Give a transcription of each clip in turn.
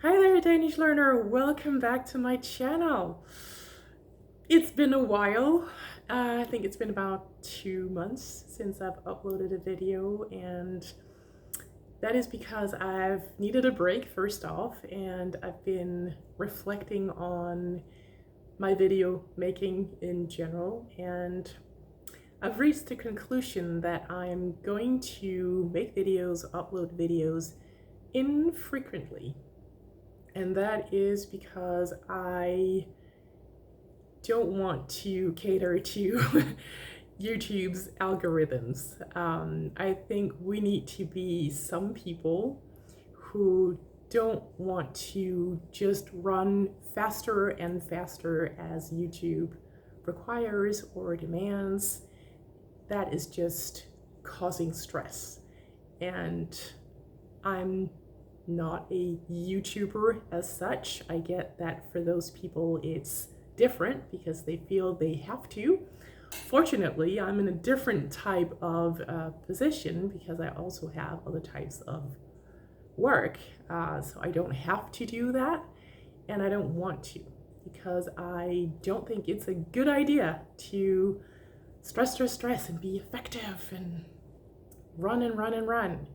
Hi there, Danish learner. Welcome back to my channel. It's been a while. I think it's been about 2 months since I've uploaded a video, and that is because I've needed a break first off, and I've been reflecting on my video making in general, and I've reached the conclusion that I'm going to make videos, upload videos infrequently. And that is because I don't want to cater to YouTube's algorithms. I think we need to be some people who don't want to just run faster and faster as YouTube requires or demands. That is just causing stress. And I'm not a YouTuber as such. I get that for those people it's different because they feel they have to. Fortunately, I'm in a different type of position because I also have other types of work. So I don't have to do that, and I don't want to, because I don't think it's a good idea to stress and be effective and run.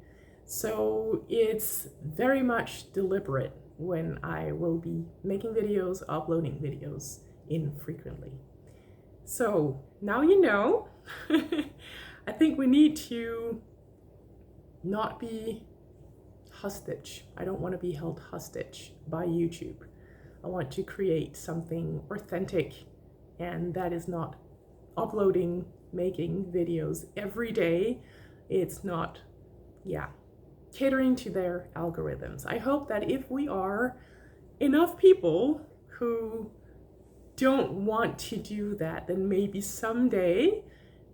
So it's very much deliberate when I will be making videos, uploading videos infrequently. So now you know. I think we need to not be hostage. I don't want to be held hostage by YouTube. I want to create something authentic, and that is not uploading, making videos every day. It's not, catering to their algorithms. I hope that if we are enough people who don't want to do that, then maybe someday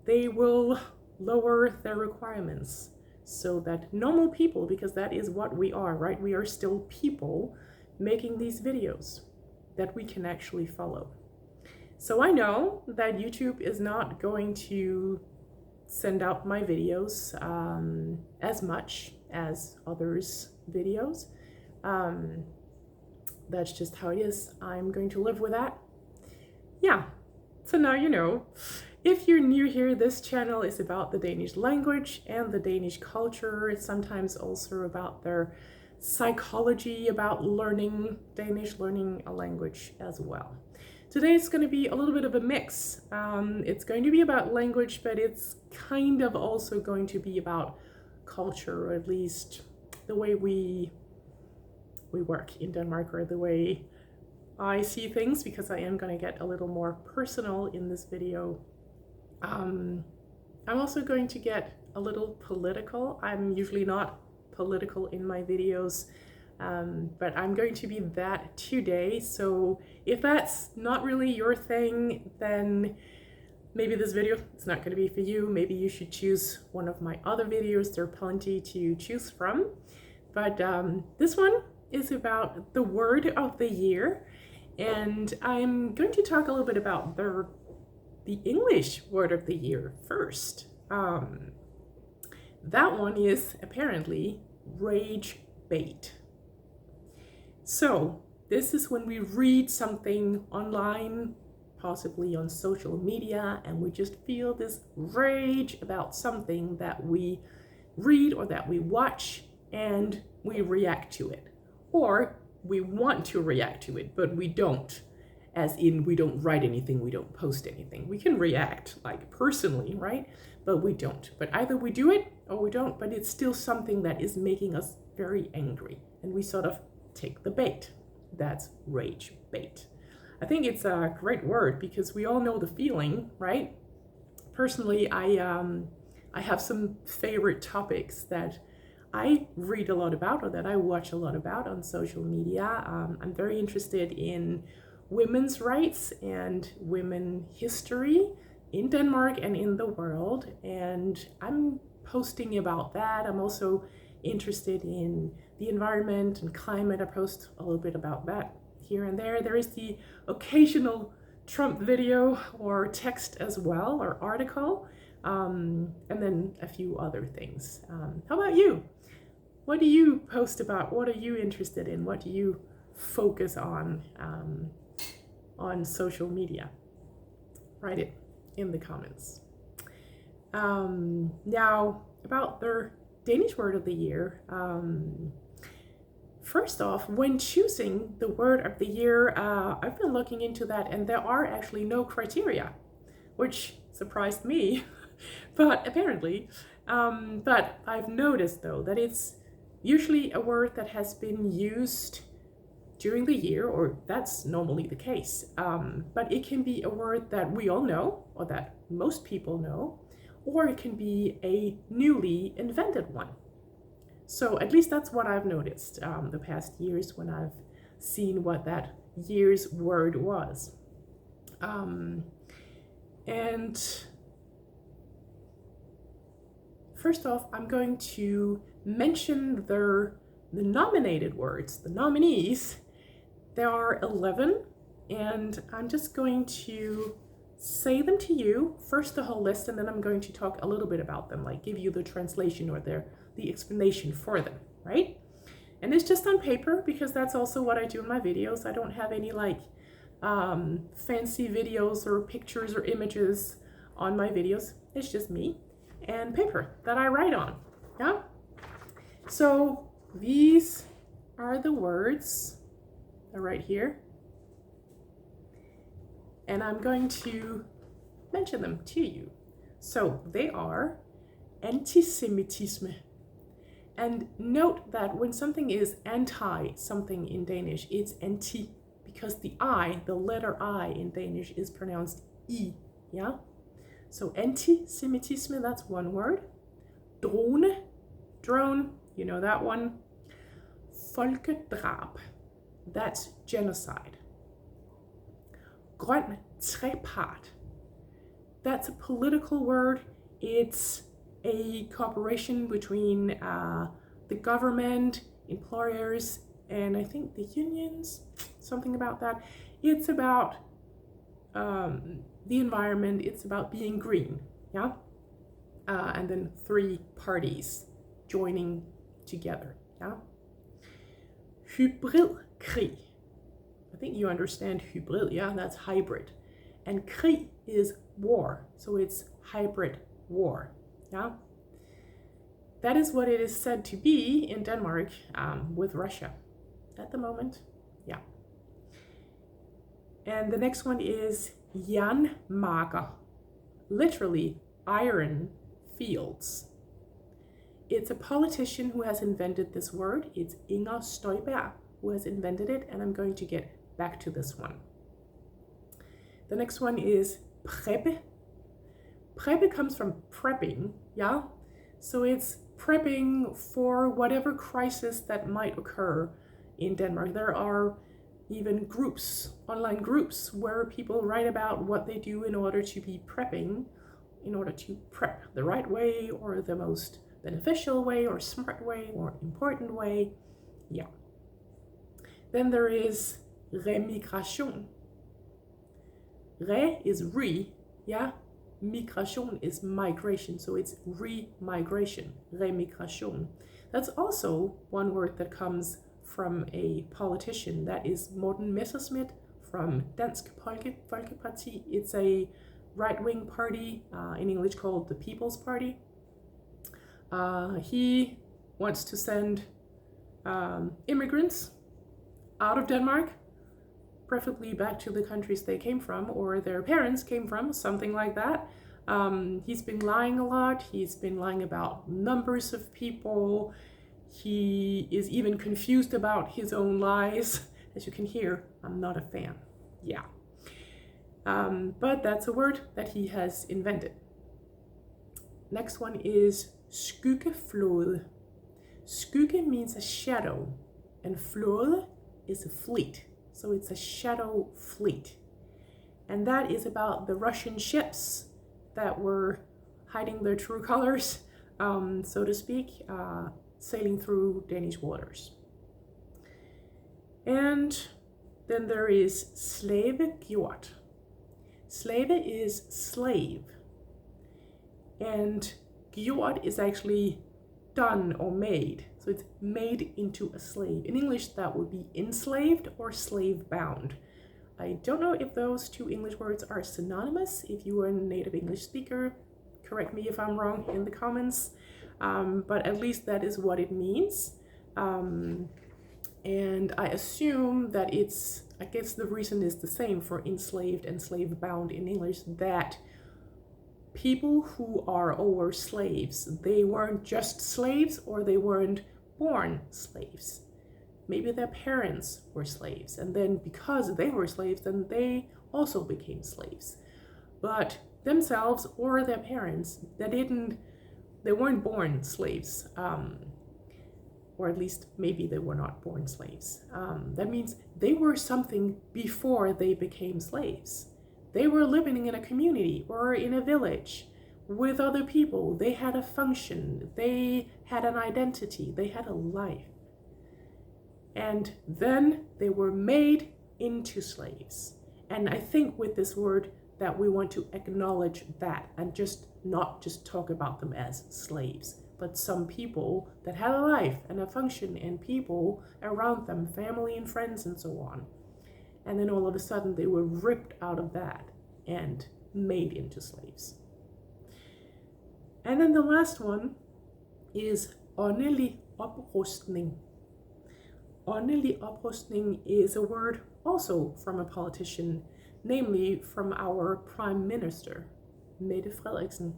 they will lower their requirements so that normal people, because that is what we are, right? We are still people making these videos that we can actually follow. So I know that YouTube is not going to send out my videos as much as others' videos. That's just how it is. I'm going to live with that. Yeah, so now you know. If you're new here, this channel is about the Danish language and the Danish culture. It's sometimes also about their psychology, about learning Danish, learning a language as well. Today is going to be a little bit of a mix. It's going to be about language, but it's kind of also going to be about culture, or at least the way we work in Denmark, or the way I see things, because I am going to get a little more personal in this video. I'm also going to get a little political. I'm usually not political in my videos, but I'm going to be that today. So if that's not really your thing, then maybe this video is not going to be for you. Maybe you should choose one of my other videos. There are plenty to choose from. But this one is about the word of the year. And I'm going to talk a little bit about the English word of the year first. That one is apparently rage bait. So this is when we read something online, possibly on social media, and we just feel this rage about something that we read or that we watch, and we react to it. Or we want to react to it, but we don't. As in, we don't write anything, we don't post anything. We can react, like personally, right? But we don't. But either we do it or we don't, but it's still something that is making us very angry. And we sort of take the bait. That's rage bait. I think it's a great word because we all know the feeling, right? Personally, I have some favorite topics that I read a lot about, or that I watch a lot about on social media. I'm very interested in women's rights and women history in Denmark and in the world, and I'm posting about that. I'm also interested in the environment and climate. I post a little bit about that here and there. There is the occasional Trump video or text as well, or article, and then a few other things. How about you? What do you post about? What are you interested in? What do you focus on social media? Write it in the comments. Now, about the Danish word of the year. First off, when choosing the word of the year, I've been looking into that, and there are actually no criteria, which surprised me, but apparently. But I've noticed, though, that it's usually a word that has been used during the year, or that's normally the case. But it can be a word that we all know, or that most people know, or it can be a newly invented one. So at least that's what I've noticed the past years when I've seen what that year's word was. And first off, I'm going to mention the nominated words, the nominees. There are 11, and I'm just going to say them to you, first the whole list, and then I'm going to talk a little bit about them, like give you the translation or the explanation for them, right? And it's just on paper, because that's also what I do in my videos. I don't have any like fancy videos or pictures or images on my videos. It's just me and paper that I write on, yeah? So these are the words. They're right here. And I'm going to mention them to you. So they are antisemitisme. And note that when something is anti something in Danish, it's anti, because the I, the letter I in Danish is pronounced I, yeah? So antisemitisme, that's one word. Drone, you know that one. Folkedrab, that's genocide. Grøn trepart, that's a political word. It's a cooperation between the government, employers, and I think the unions, something about that. It's about the environment, it's about being green, yeah? And then 3 parties joining together, yeah? Hybridkrig, I think you understand hybrid, yeah? That's hybrid. And krig is war, so it's hybrid war, yeah? That is what it is said to be in Denmark with Russia at the moment, yeah. And the next one is jernmarker, literally iron fields. It's a politician who has invented this word. It's Inger Støjberg who has invented it, and I'm going to get back to this one. The next one is preppe. Preppe comes from prepping, yeah? So it's prepping for whatever crisis that might occur in Denmark. There are even groups, online groups, where people write about what they do in order to be prepping, in order to prep the right way, or the most beneficial way, or smart way, or important way, yeah. Then there is remigration. Re is re, yeah? Migration is migration, so it's re-migration, remigration. That's also one word that comes from a politician. That is Morten Messerschmidt from Dansk Folkeparti. It's a right-wing party, in English called the People's Party. He wants to send immigrants out of Denmark, preferably back to the countries they came from, or their parents came from, something like that. He's been lying a lot. He's been lying about numbers of people. He is even confused about his own lies. As you can hear, I'm not a fan. Yeah. But that's a word that he has invented. Next one is skyggeflåde. Skygge means a shadow, and flåde is a fleet. So it's a shadow fleet. And that is about the Russian ships that were hiding their true colors, so to speak, sailing through Danish waters. And then there is slavegjort. Slave is slave. And gjort is actually done or made. So it's made into a slave. In English, that would be enslaved or slave bound. I don't know if those two English words are synonymous. If you are a native English speaker, correct me if I'm wrong in the comments. But at least that is what it means. And I assume that I guess the reason is the same for enslaved and slave bound in English, that people who are slaves, they weren't just slaves, or they weren't born slaves. Maybe their parents were slaves, and then because they were slaves, then they also became slaves. But themselves or their parents, they weren't born slaves, or at least maybe they were not born slaves. That means they were something before they became slaves. They were living in a community or in a village with other people. They had a function, they had an identity, they had a life. And then they were made into slaves. And I think with this word that we want to acknowledge that, and not just talk about them as slaves, but some people that had a life and a function and people around them, family and friends and so on. And then all of a sudden they were ripped out of that and made into slaves. And then the last one is åndelig oprustning. Åndelig oprustning is a word also from a politician, namely from our Prime Minister, Mette Frederiksen.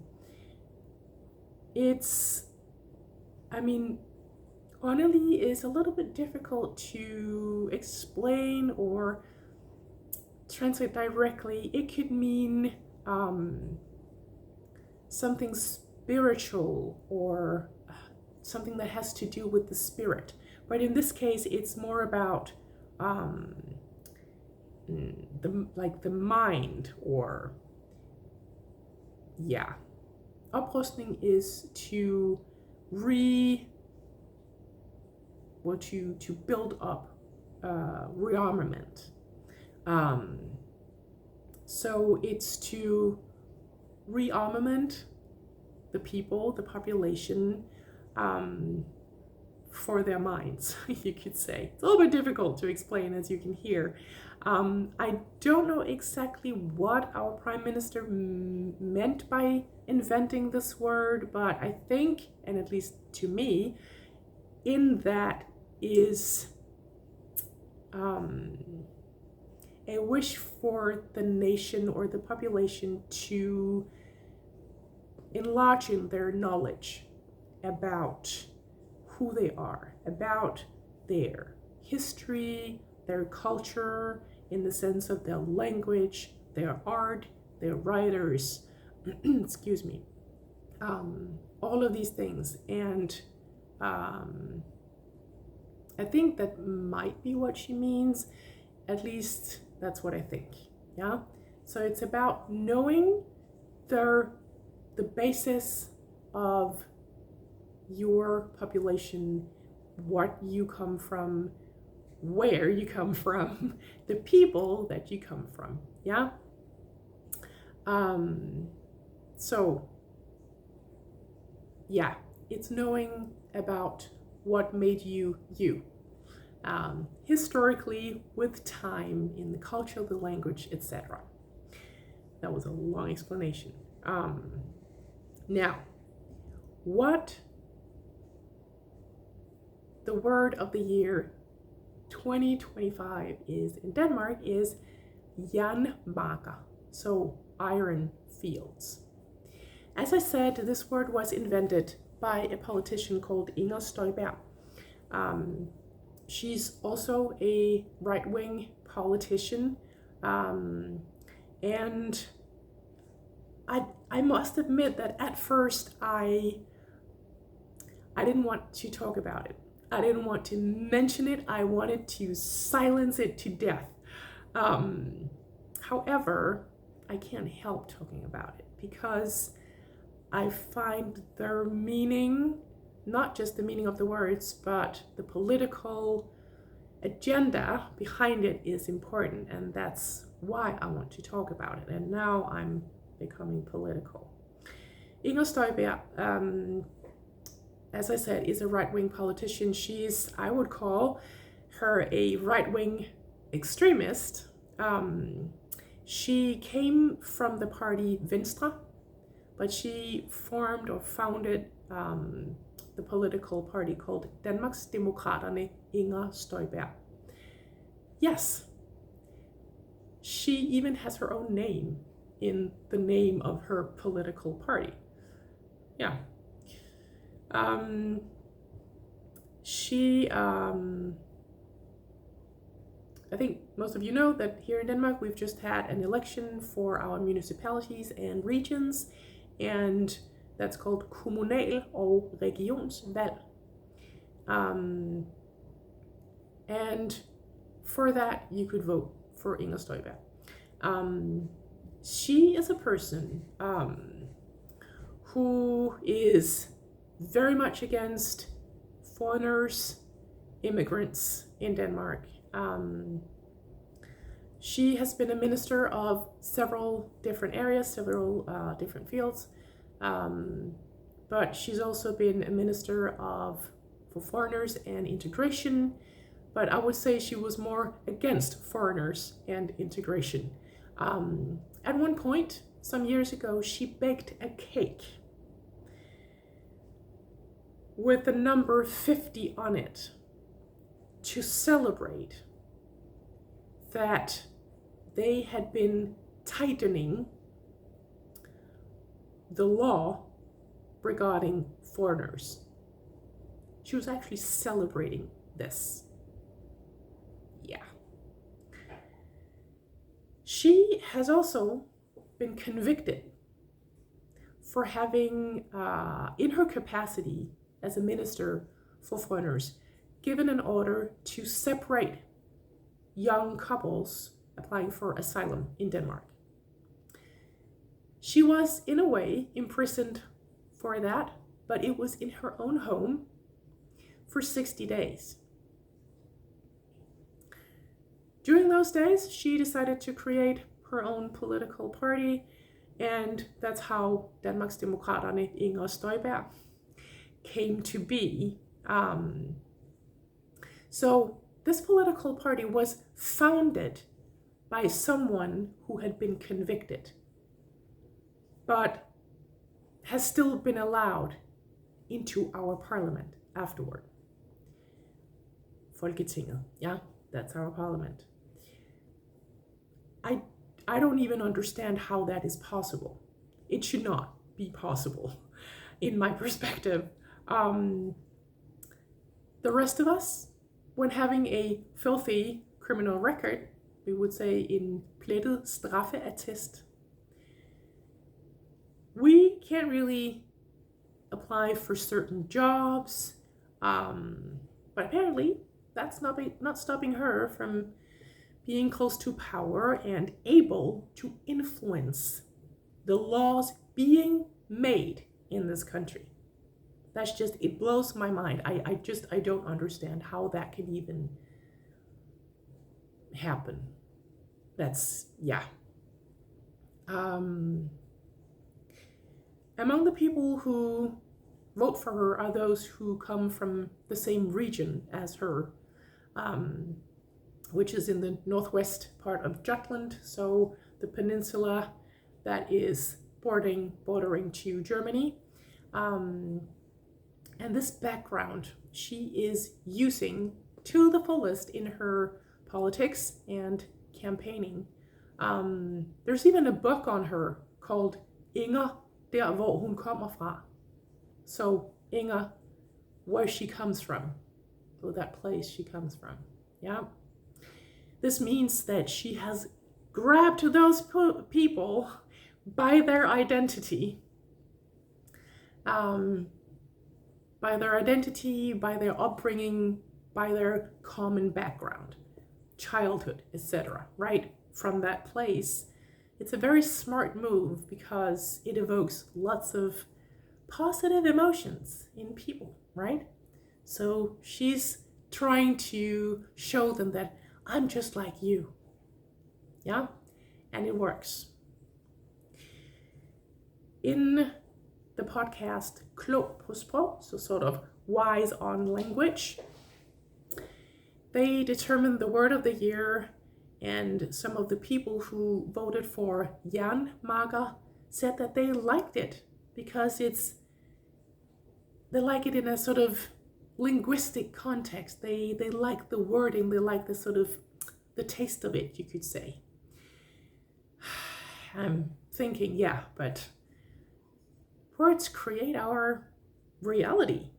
Åndelig is a little bit difficult to explain or translate directly. It could mean something spiritual or something that has to do with the spirit. But in this case, it's more about the mind, or Oprustning is to build up rearmament. So it's to rearmament the people, the population, for their minds, you could say. It's a little bit difficult to explain, as you can hear. I don't know exactly what our Prime Minister meant by inventing this word, but I think, and at least to me, in that is a wish for the nation or the population to enlarge in their knowledge about who they are, about their history, their culture, in the sense of their language, their art, their writers, excuse me, all of these things. And I think that might be what she means. At least that's what I think. Yeah. So it's about knowing the basis of your population, what you come from, where you come from, the people that you come from. Yeah. So yeah, it's knowing about what made you you. Historically, with time, in the culture, the language, etc. That was a long explanation. Now, what the word of the year 2025 is in Denmark is jernmarker, so iron fields. As I said, this word was invented by a politician called Inger Støjberg. She's also a right-wing politician, and I must admit that at first I didn't want to talk about it. I didn't want to mention it. I wanted to silence it to death. However, I can't help talking about it because I find their meaning, not just the meaning of the words, but the political agenda behind it is important, and that's why I want to talk about it. And now I'm becoming political. Inger Støjberg, as I said, is a right-wing politician. She's, I would call her a right-wing extremist. She came from the party Venstre, but she formed or founded the political party called Danmarksdemokraterne Inger Støjberg. Yes, she even has her own name in the name of her political party. Yeah. I think most of you know that here in Denmark we've just had an election for our municipalities and regions, and that's called kommunal- og regionsvalg. And for that you could vote for Inger Støjberg. She is a person who is very much against foreigners, immigrants in Denmark. She has been a minister of several different areas, several different fields, but she's also been a minister for foreigners and integration, but I would say she was more against foreigners and integration. At one point, some years ago, she baked a cake with the number 50 on it to celebrate that they had been tightening the law regarding foreigners. She was actually celebrating this. Yeah. She has also been convicted for having, in her capacity as a minister for foreigners, given an order to separate young couples applying for asylum in Denmark. She was, in a way, imprisoned for that, but it was in her own home for 60 days. During those days, she decided to create her own political party, and that's how Danmarksdemokraterne Inger Støjberg came to be. So this political party was founded by someone who had been convicted, but has still been allowed into our parliament afterward. Folketinget, yeah, that's our parliament. I don't even understand how that is possible. It should not be possible, in my perspective. The rest of us, when having a filthy criminal record, we would say in plettet straffeattest, we can't really apply for certain jobs, but apparently that's not stopping her from being close to power and able to influence the laws being made in this country. That's just, it blows my mind. I don't understand how that can even happen. That's, yeah. Among the people who vote for her are those who come from the same region as her, which is in the northwest part of Jutland, so the peninsula that is bordering to Germany. And this background she is using to the fullest in her politics and campaigning. There's even a book on her called Inger, der hvor hun kommer fra. So Inger, where she comes from, or that place she comes from. Yeah. This means that she has grabbed those people by their identity, by their upbringing, by their common background, childhood, etc. Right from that place. It's a very smart move because it evokes lots of positive emotions in people, right? So she's trying to show them that I'm just like you. Yeah? And it works. In the podcast Klog på sprog, so sort of wise on language. They determined the word of the year, and some of the people who voted for jernmager said that they liked it because they like it in a sort of linguistic context. They like the wording, they like the sort of the taste of it, you could say. I'm thinking, yeah, but words create our reality.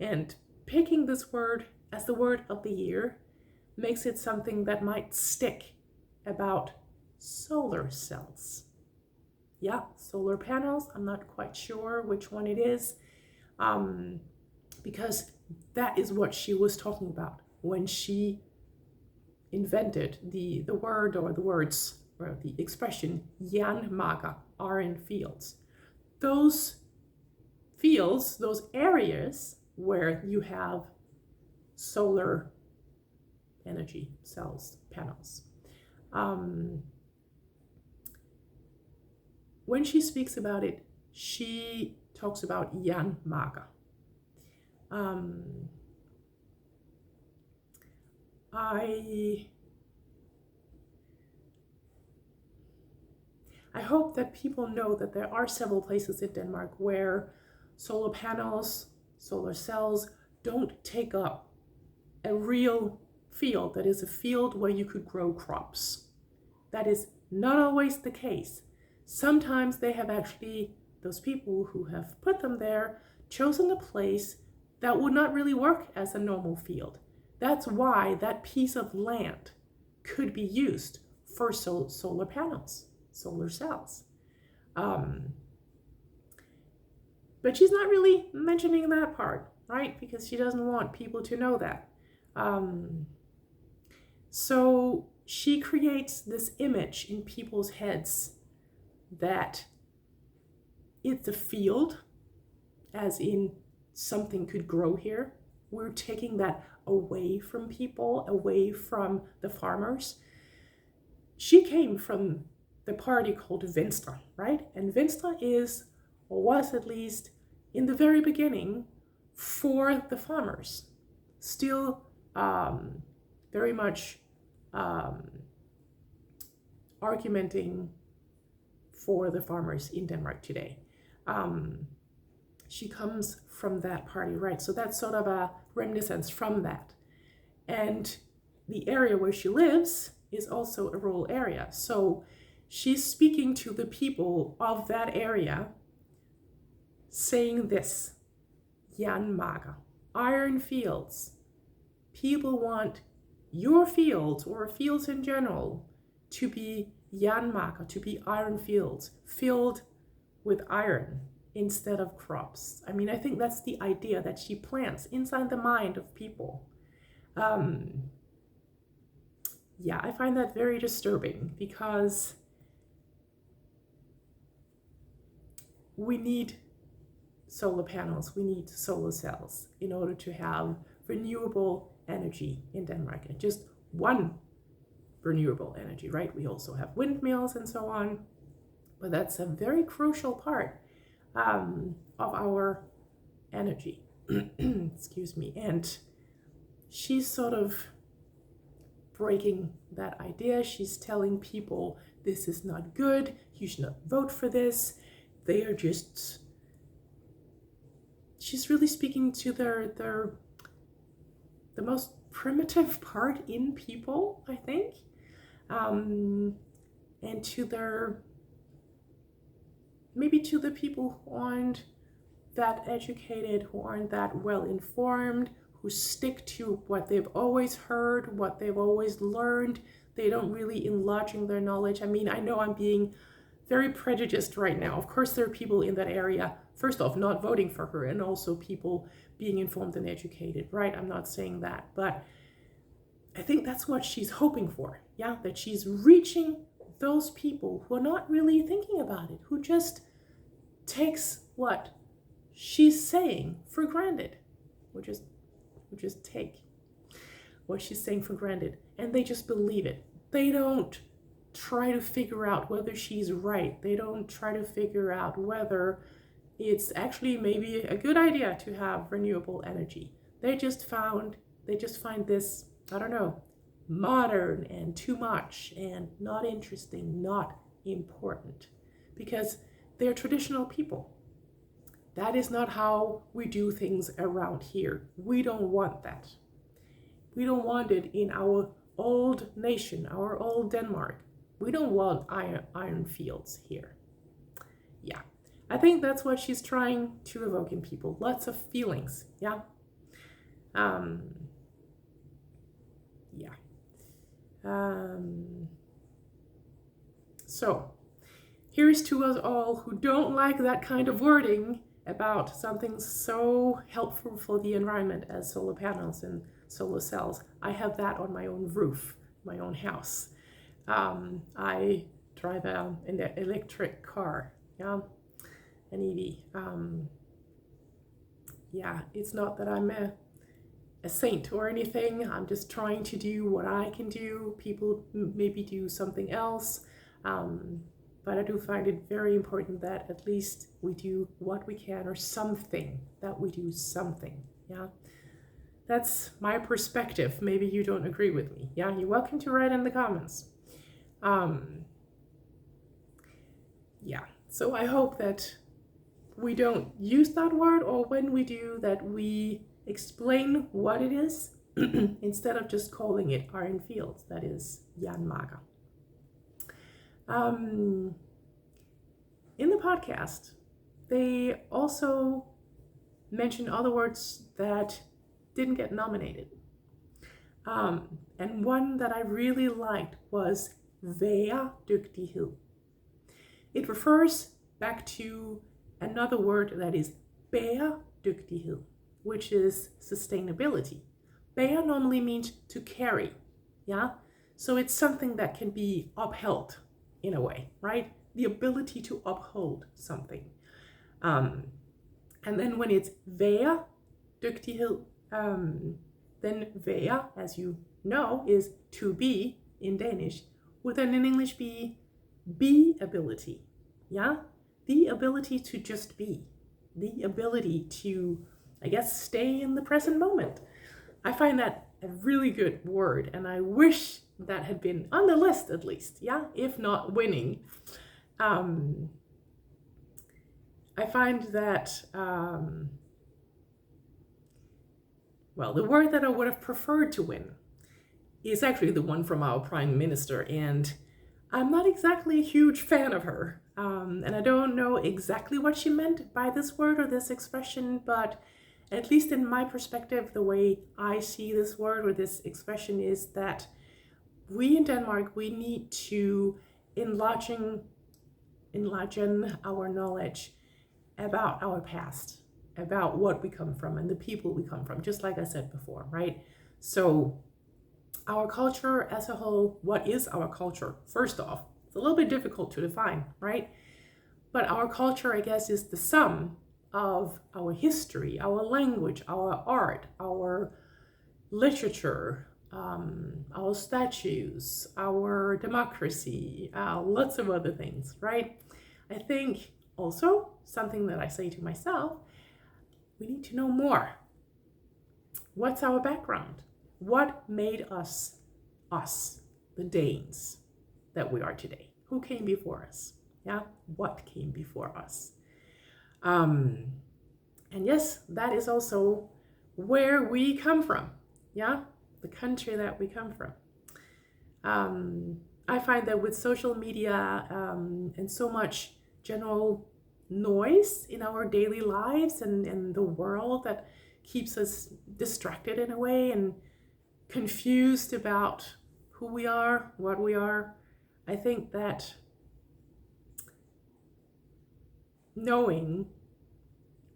And picking this word as the word of the year makes it something that might stick about solar cells. Yeah, solar panels, I'm not quite sure which one it is, because that is what she was talking about when she invented the word or the words or the expression jernmager, iron fields. Those fields, those areas where you have solar energy cells, panels. When she speaks about it, she talks about jernmager. I hope that people know that there are several places in Denmark where solar panels, solar cells don't take up a real field, that is a field where you could grow crops. That is not always the case. Sometimes they have actually, those people who have put them there, chosen a place that would not really work as a normal field. That's why that piece of land could be used for solar panels, solar cells. But she's not really mentioning that part, right? Because she doesn't want people to know that. So she creates this image in people's heads that it's a field, as in something could grow here. We're taking that away from people, away from the farmers. She came from the party called Venstre, right? And Venstre is, or was at least in the very beginning, for the farmers. Still very much argumenting for the farmers in Denmark today. She comes from that party, right? So that's sort of a reminiscence from that. And the area where she lives is also a rural area. So she's speaking to the people of that area, saying this: jernmager, iron fields. People want your fields, or fields in general, to be jernmager, to be iron fields, filled with iron instead of crops. I mean, I think that's the idea that she plants inside the mind of people. Yeah, I find that very disturbing, because we need solar panels, we need solar cells in order to have renewable energy in Denmark. And just one renewable energy, right? We also have windmills and so on, but that's a very crucial part of our energy. Excuse me. And she's sort of breaking that idea. She's telling people this is not good, you should not vote for this. They are just, she's really speaking to the most primitive part in people, I think, and to their, maybe to the people who aren't that educated, who aren't that well informed, who stick to what they've always heard, what they've always learned. They don't really enlarging their knowledge. I mean, I know I'm being very prejudiced right now. Of course, there are people in that area, first off, not voting for her, and also people being informed and educated, right? I'm not saying that, but I think that's what she's hoping for, yeah? That she's reaching those people who are not really thinking about it, who just takes what she's saying for granted, which is take what she's saying for granted, and they just believe it. They don't try to figure out whether she's right. They don't try to figure out whether it's actually maybe a good idea to have renewable energy. They just find this, I don't know, modern and too much and not interesting, not important, because they're traditional people. That is not how we do things around here. We don't want that. We don't want it in our old nation, our old Denmark. We don't want iron fields here. Yeah, I think that's what she's trying to evoke in people. Lots of feelings, yeah? Yeah. So, here's to us all who don't like that kind of wording about something so helpful for the environment as solar panels and solar cells. I have that on my own roof, my own house. I drive an electric car, yeah, an EV. Yeah, it's not that I'm a saint or anything. I'm just trying to do what I can do. People maybe do something else. But I do find it very important that at least we do what we can, or something, that we do something, yeah? That's my perspective. Maybe you don't agree with me, yeah? You're welcome to write in the comments. Yeah, so I hope that we don't use that word, or when we do, that we explain what it is instead of just calling it iron fields, that is jernmarker. In the podcast, they also mentioned other words that didn't get nominated. And one that I really liked was bæredygtighed. It refers back to another word that is bæredygtighed, which is sustainability. Bære normally means to carry, yeah? So it's something that can be upheld in a way, right? The ability to uphold something. And then when it's bæredygtighed, then være, as you know, is to be in Danish. Would then in English be ability, yeah? The ability to just be. The ability to, I guess, stay in the present moment. I find that a really good word, and I wish that had been on the list at least, yeah? If not winning. I find that, well, the word that I would have preferred to win is actually the one from our Prime Minister, and I'm not exactly a huge fan of her. And I don't know exactly what she meant by this word or this expression, but at least in my perspective, the way I see this word or this expression is that we in Denmark, we need to enlarge our knowledge about our past, about what we come from and the people we come from, just like I said before, right? So our culture as a whole, what is our culture? First off, it's a little bit difficult to define, right? But our culture, I guess, is the sum of our history, our language, our art, our literature, our statues, our democracy, lots of other things, right? I think also something that I say to myself, we need to know more. What's our background? What made us, the Danes that we are today? Who came before us? Yeah, what came before us? And yes, that is also where we come from. Yeah, the country that we come from. I find that with social media and so much general noise in our daily lives and the world that keeps us distracted in a way and confused about who we are, what we are, I think that knowing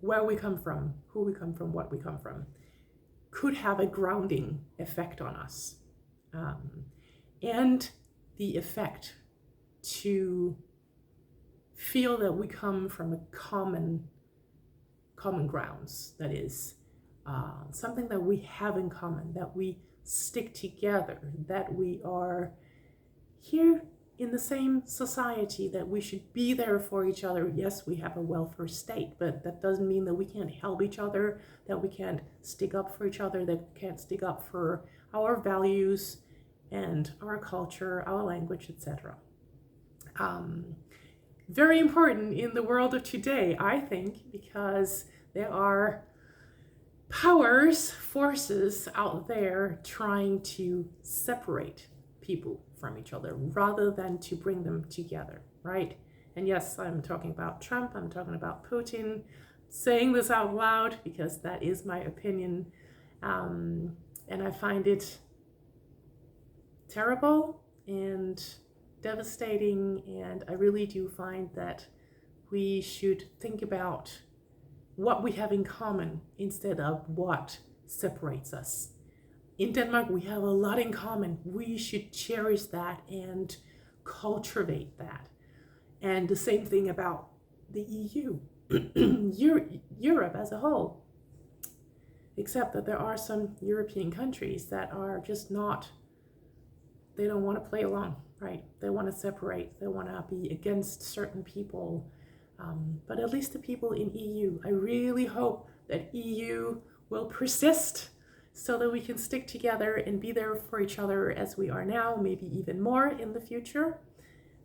where we come from, who we come from, what we come from, could have a grounding effect on us. And the effect to feel that we come from a common grounds, that is something that we have in common, that we stick together, that we are here in the same society, that we should be there for each other. Yes, we have a welfare state, but that doesn't mean that we can't help each other, that we can't stick up for each other, that we can't stick up for our values and our culture, our language, etc. Very important in the world of today, I think, because there are powers, forces out there trying to separate people from each other rather than to bring them together, right? And yes, I'm talking about Trump, I'm talking about Putin, saying this out loud because that is my opinion, and I find it terrible and devastating, and I really do find that we should think about what we have in common instead of what separates us. In Denmark, we have a lot in common. We should cherish that and cultivate that. And the same thing about the EU, Europe as a whole. Except that there are some European countries that are just not, they don't want to play along, right? They want to separate, they want to be against certain people. But at least the people in EU, I really hope that EU will persist so that we can stick together and be there for each other as we are now, maybe even more in the future.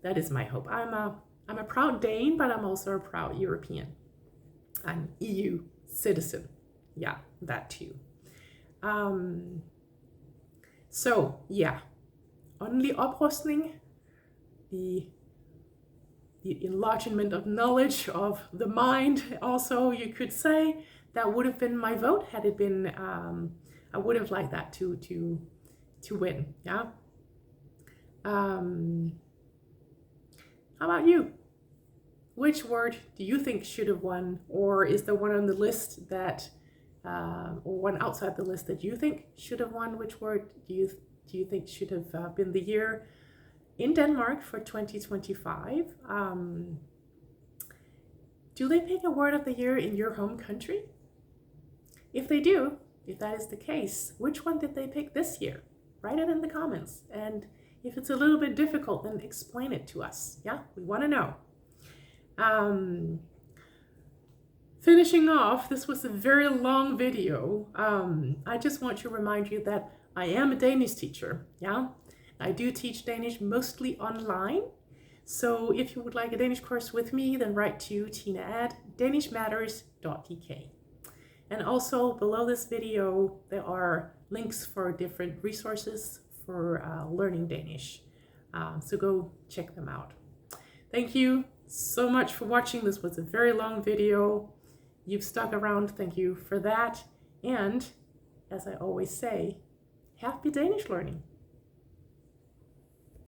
That is my hope. I'm a proud Dane, but I'm also a proud European. I'm EU citizen. Yeah, that too. So yeah, åndelig oprustning, the enlargement of knowledge of the mind, also you could say, that would have been my vote had it been, I would have liked that to win, yeah? How about you? Which word do you think should have won, or is there one on the list that, or one outside the list that you think should have won? Which word do you think should have been the year in Denmark for 2025? Do they pick a word of the year in your home country? If they do, if that is the case, which one did they pick this year? Write it in the comments. And if it's a little bit difficult, then explain it to us. Yeah, we want to know. Finishing off, this was a very long video. I just want to remind you that I am a Danish teacher. Yeah, I do teach Danish mostly online. So if you would like a Danish course with me, then write to tina@danishmatters.dk. And also below this video, there are links for different resources for learning Danish. So go check them out. Thank you so much for watching. This was a very long video. You've stuck around. Thank you for that. And as I always say, happy Danish learning.